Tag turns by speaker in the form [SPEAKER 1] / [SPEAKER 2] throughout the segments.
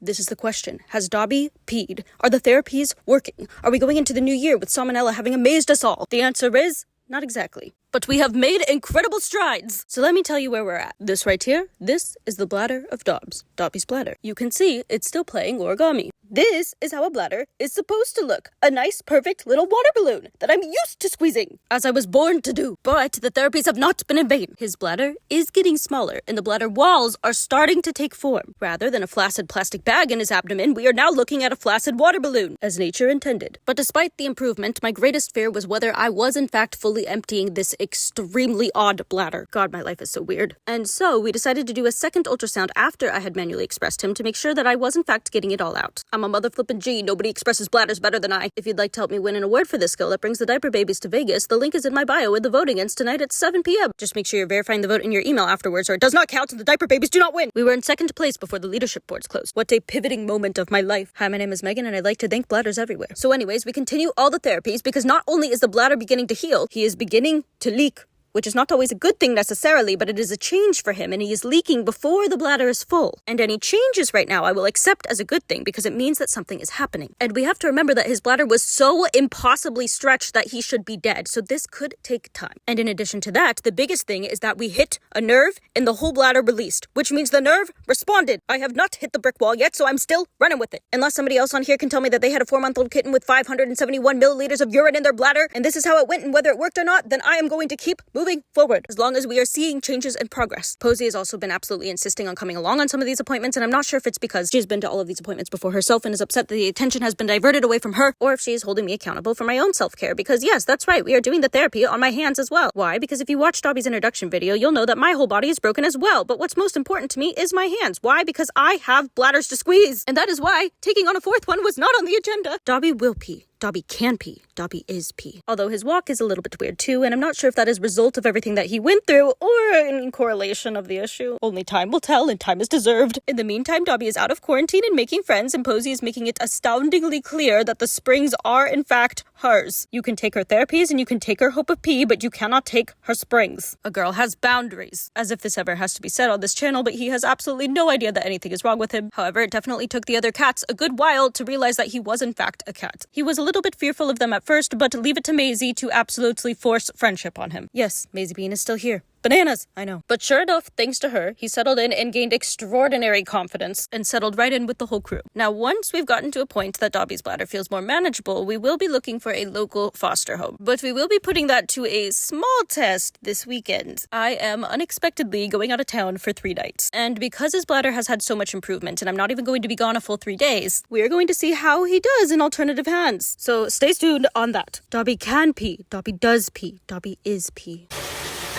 [SPEAKER 1] This is the question. Has Dobby peed? Are the therapies working? Are we going into the new year with salmonella having amazed us all? The answer is, not exactly. But we have made incredible strides. So let me tell you where we're at. This right here, this is the bladder of Dobby's bladder. You can see it's still playing origami. This is how a bladder is supposed to look. A nice, perfect little water balloon that I'm used to squeezing, as I was born to do. But the therapies have not been in vain. His bladder is getting smaller, and the bladder walls are starting to take form. Rather than a flaccid plastic bag in his abdomen, we are now looking at a flaccid water balloon, as nature intended. But despite the improvement, my greatest fear was whether I was in fact fully emptying this extremely odd bladder. God, my life is so weird. And so we decided to do a second ultrasound after I had manually expressed him to make sure that I was in fact getting it all out. I'm a mother flippin' G. Nobody expresses bladders better than I. If you'd like to help me win an award for this skill that brings the diaper babies to Vegas, the link is in my bio and the voting ends tonight at 7 p.m. Just make sure you're verifying the vote in your email afterwards or it does not count and the diaper babies do not win. We were in second place before the leadership boards closed. What a pivoting moment of my life. Hi, my name is Megan and I'd like to thank bladders everywhere. So anyways, we continue all the therapies because not only is the bladder beginning to heal, he is beginning to leak. Which is not always a good thing necessarily, but it is a change for him, and he is leaking before the bladder is full. And any changes right now I will accept as a good thing, because it means that something is happening. And we have to remember that his bladder was so impossibly stretched that he should be dead, so this could take time. And in addition to that, the biggest thing is that we hit a nerve and the whole bladder released, which means the nerve responded. I have not hit the brick wall yet, so I'm still running with it. Unless somebody else on here can tell me that they had a 4-month-old kitten with 571 milliliters of urine in their bladder, and this is how it went, and whether it worked or not, then I am going to keep moving forward as long as we are seeing changes and progress. Posey has also been absolutely insisting on coming along on some of these appointments, and I'm not sure if it's because she's been to all of these appointments before herself and is upset that the attention has been diverted away from her, or if she is holding me accountable for my own self-care, because yes, that's right, we are doing the therapy on my hands as well. Why? Because if you watch Dobby's introduction video, you'll know that my whole body is broken as well, but what's most important to me is my hands. Why? Because I have bladders to squeeze, and that is why taking on a fourth one was not on the agenda. Dobby will pee. Dobby can pee. Dobby is pee. Although his walk is a little bit weird too, and I'm not sure if that is a result of everything that he went through or in correlation of the issue. Only time will tell, and time is deserved. In the meantime, Dobby is out of quarantine and making friends, and Posey is making it astoundingly clear that the springs are in fact hers. You can take her therapies and you can take her hope of pee, but you cannot take her springs. A girl has boundaries. As if this ever has to be said on this channel, but he has absolutely no idea that anything is wrong with him. However, it definitely took the other cats a good while to realize that he was in fact a cat. He was a little bit fearful of them at first, but leave it to Maisie to absolutely force friendship on him. Yes, Maisie Bean is still here. Bananas, I know. But sure enough, thanks to her, he settled in and gained extraordinary confidence and settled right in with the whole crew. Now, once we've gotten to a point that Dobby's bladder feels more manageable, we will be looking for a local foster home. But we will be putting that to a small test this weekend. I am unexpectedly going out of town for 3 nights. And because his bladder has had so much improvement, and I'm not even going to be gone a full 3 days, we are going to see how he does in alternative hands. So stay tuned on that. Dobby can pee. Dobby does pee. Dobby is pee.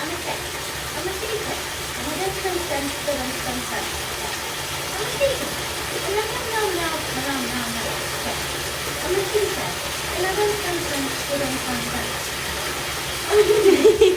[SPEAKER 2] I'm a guinea pig. I'm a guinea pig. I'm a guinea pig. I'm a guinea pig.